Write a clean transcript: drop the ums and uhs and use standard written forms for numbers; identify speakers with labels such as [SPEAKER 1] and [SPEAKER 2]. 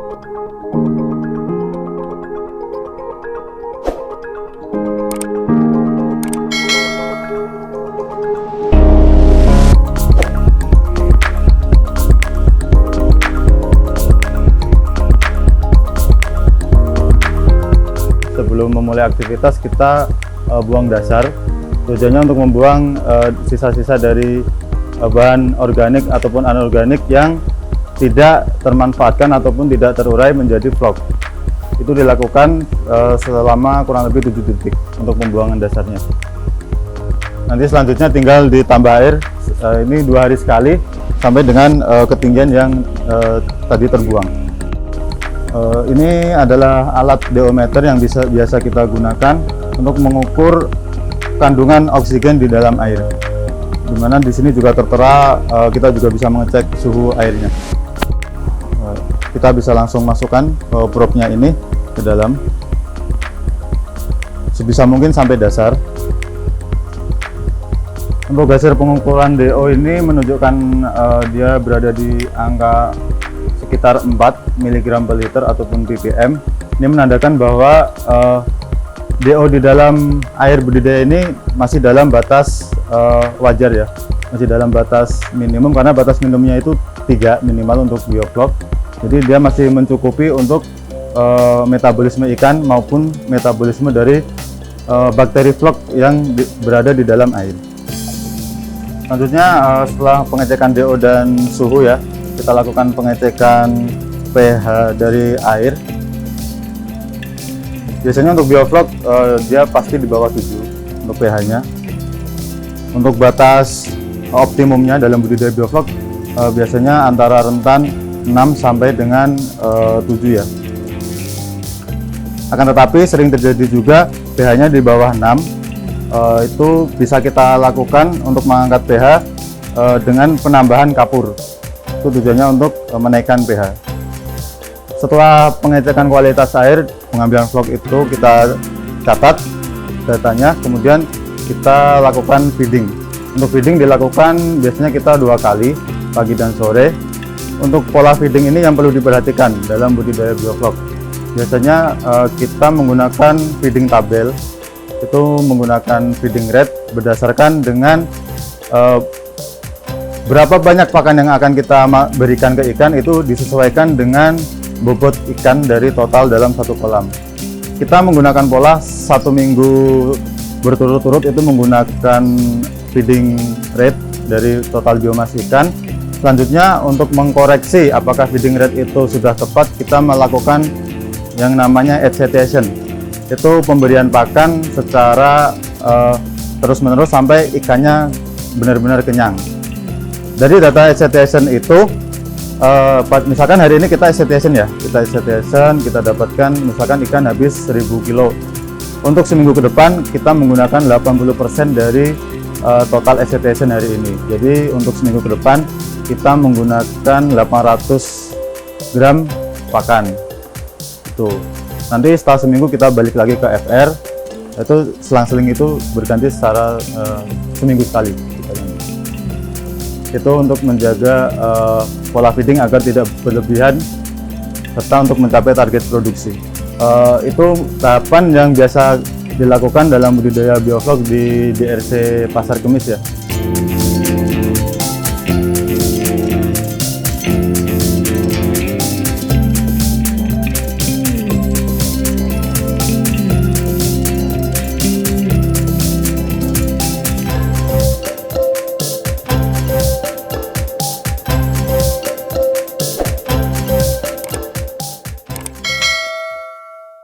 [SPEAKER 1] Sebelum memulai aktivitas kita buang dasar, tujuannya untuk membuang sisa-sisa dari bahan organik ataupun anorganik yang tidak termanfaatkan ataupun tidak terurai menjadi vlog. Itu dilakukan selama kurang lebih 7 detik untuk pembuangan dasarnya. Nanti selanjutnya tinggal ditambah air, ini 2 hari sekali sampai dengan ketinggian yang tadi terbuang. Ini adalah alat deometer yang biasa kita gunakan untuk mengukur kandungan oksigen di dalam air. Dimana di sini juga tertera, kita juga bisa mengecek suhu airnya. Kita bisa langsung masukkan probe-nya ini ke dalam, sebisa mungkin sampai dasar. Untuk hasil pengukuran DO ini menunjukkan dia berada di angka sekitar 4 mg per liter ataupun ppm. Ini menandakan bahwa DO di dalam air budidaya ini masih dalam batas wajar ya, masih dalam batas minimum, karena batas minimumnya itu 3 minimal untuk bioflok. Jadi dia masih mencukupi untuk metabolisme ikan maupun metabolisme dari bakteri vlog yang berada di dalam air. Selanjutnya setelah pengecekan DO dan suhu ya, kita lakukan pengecekan pH dari air. Biasanya untuk bioflok dia pasti di bawah 7 untuk pH-nya. Untuk batas optimumnya dalam budidaya bioflok biasanya antara rentan 6 sampai dengan 7 ya. Akan tetapi sering terjadi juga pH-nya di bawah 6. Itu bisa kita lakukan untuk mengangkat pH dengan penambahan kapur. Itu tujuannya untuk menaikkan pH. Setelah pengecekan kualitas air, pengambilan vlog itu kita catat datanya, kemudian kita lakukan feeding. Untuk feeding dilakukan biasanya kita 2 kali, pagi dan sore. Untuk pola feeding ini yang perlu diperhatikan dalam budidaya bioflok. Biasanya kita menggunakan feeding tabel, itu menggunakan feeding rate berdasarkan dengan berapa banyak pakan yang akan kita berikan ke ikan, itu disesuaikan dengan bobot ikan dari total dalam satu kolam. Kita menggunakan pola 1 minggu berturut-turut, itu menggunakan feeding rate dari total biomas ikan. Selanjutnya untuk mengkoreksi apakah feeding rate itu sudah tepat, kita melakukan yang namanya edge satiation. Itu pemberian pakan secara terus-menerus sampai ikannya benar-benar kenyang. Dari data edge satiation itu, misalkan hari ini kita edge satiation ya, kita dapatkan misalkan ikan habis 1000 kilo. Untuk seminggu ke depan kita menggunakan 80% dari total edge satiation hari ini. Jadi untuk seminggu ke depan kita menggunakan 800 gram pakan. Tuh. Nanti setelah seminggu kita balik lagi ke FR. Itu selang-seling itu berganti secara seminggu sekali. Itu untuk menjaga pola feeding agar tidak berlebihan serta untuk mencapai target produksi. Itu tahapan yang biasa dilakukan dalam budidaya bioflok di DRC Pasar Kemis ya.